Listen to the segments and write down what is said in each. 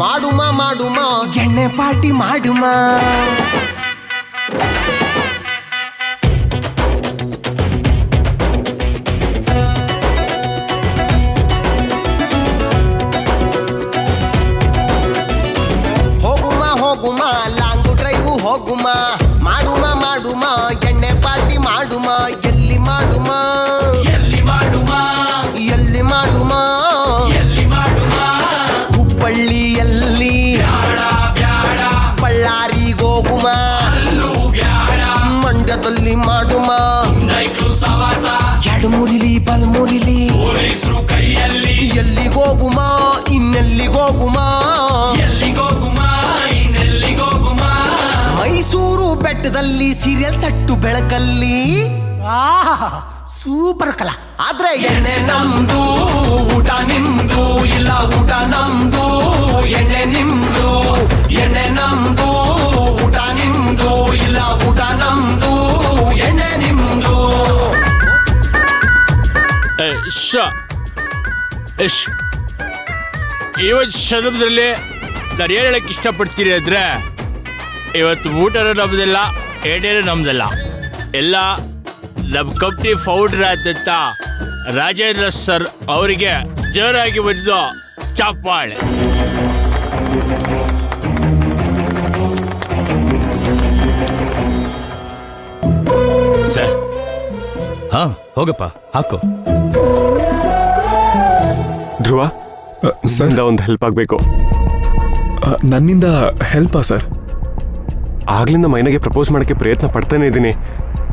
ಮಾಡುಮ ಮಾಡುಮ ಎಣ್ಣೆ party ಮಾಡುಮ. ಹೋಗುಮ ಹೋಗುಮ long drive ಹೋಗುಮ, ಮಾಡುಮ ಮಾಡುಮ ಎಣ್ಣೆ party ಮಾಡುಮ. ಎಲ್ಲಿ ಮಾಡುಮ ಎಲ್ಲಿ ಮಾಡುಮ ಎಲ್ಲಿ ಮಾಡುಮ ಎಲ್ಲಿ ಮಾಡುಮ ಹುಬ್ಬಳ್ಳಿಯಲ್ಲಿ ಬ್ಯಾಡ ಬ್ಯಾಡ ಬಳ್ಳಾರಿಗೋಗುಮ, ಅಲ್ಲೂ ಬ್ಯಾಡ ಮಂಡ್ಯದಲ್ಲಿ ಮಾಡುಮ. ನೈಕ್ಲು ಸವಾಸ ಎಡಮುರಿಲಿ ಬಲ್ಮುರಿಲಿ ಪೊಲೀಸರು ಕೈಯಲ್ಲಿ ಎಲ್ಲಿಗೋಗುಮ ಇನ್ನೆಲ್ಲಿಗೋಗುಮ. ಎಲ್ಲಿಗೋಗುಮ ಇನ್ನೆಲ್ಲಿಗೋಗುಮ ಮೈಸೂರು ಬೆಟ್ಟದಲ್ಲಿ ಸೀರಿಯಲ್ ಸಟ್ಟು ಬೆಳಕಲ್ಲಿ ಸೂಪರ್ ಕಲಾ. ಆದ್ರೆ ಎಣ್ಣೆ ನಮ್ದು ಊಟ ನಿಮ್ದು, ಇಲ್ಲ ಊಟ ನಮ್ದು ಎಣ್ಣೆ ನಿಮ್ದು. ಎಣ್ಣೆ ನಮ್ದು ಊಟ ನಿಮ್ದು, ಇಲ್ಲ ಊಟ ನಮ್ದು ಎಣ್ಣೆ ನಿಮ್ದು. ಇವತ್ತು ಸಂದರ್ಭದಲ್ಲಿ ನಾನು ಏನು ಹೇಳಕ್ಕೆ ಇಷ್ಟಪಡ್ತೀನಿ ಅಂದರೆ, ಇವತ್ತು ಊಟನೂ ನಮ್ಮದಿಲ್ಲ, ಎಣ್ಣೆನೂ ನಮ್ಮದಿಲ್ಲ. ಎಲ್ಲ ನಮ್ಮ ಕಂಪ್ನಿ ಫೌಂಡರ್ ಆದಂಥ ರಾಜೇಂದ್ರ ಸರ್ ಅವರಿಗೆ ಜೋರಾಗಿ ಬಂದು ಚಪ್ಪಾಳೆ. ಸರ್, ಹಾ ಹೋಗಪ್ಪ ಹಾಕು. ಧ್ರುವ, ಸರ್ ಒಂದು ಹೆಲ್ಪ್ ಆಗಬೇಕು. ನನ್ನಿಂದ ಹೆಲ್ಪಾ ಸರ್? ಆಗ್ಲಿಂದ ಮೈನಾಗೆ ಪ್ರಪೋಸ್ ಮಾಡೋಕ್ಕೆ ಪ್ರಯತ್ನ ಪಡ್ತಾನೆ ಇದ್ದೀನಿ,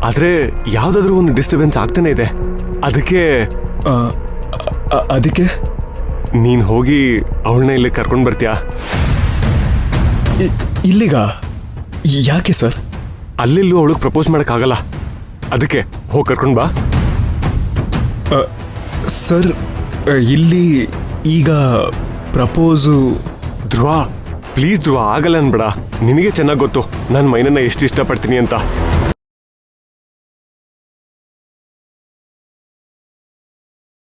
ಆದರೆ ಯಾವುದಾದ್ರೂ ಒಂದು ಡಿಸ್ಟರ್ಬೆನ್ಸ್ ಆಗ್ತಾನೆ ಇದೆ. ಅದಕ್ಕೆ ನೀನು ಹೋಗಿ ಅವಳನ್ನ ಇಲ್ಲಿ ಕರ್ಕೊಂಡು ಬರ್ತೀಯಾ? ಇಲ್ಲಿಗ? ಯಾಕೆ ಸರ್? ಅಲ್ಲೆಲ್ಲೂ ಅವಳಿಗೆ ಪ್ರಪೋಸ್ ಮಾಡೋಕ್ಕಾಗಲ್ಲ, ಅದಕ್ಕೆ ಹೋಗಿ ಕರ್ಕೊಂಡು ಬಾ. ಸರ್, ಇಲ್ಲಿ ಈಗ ಪ್ರಪೋಸು? ಧ್ರುವ ಪ್ಲೀಸ್ ಧ್ರುವ, ಆಗಲ್ಲ ಅನ್ಬೇಡ. ನಿನಗೆ ಚೆನ್ನಾಗಿ ಗೊತ್ತು ನಾನು ಮೈನನ್ನ ಎಷ್ಟು ಇಷ್ಟಪಡ್ತೀನಿ ಅಂತ.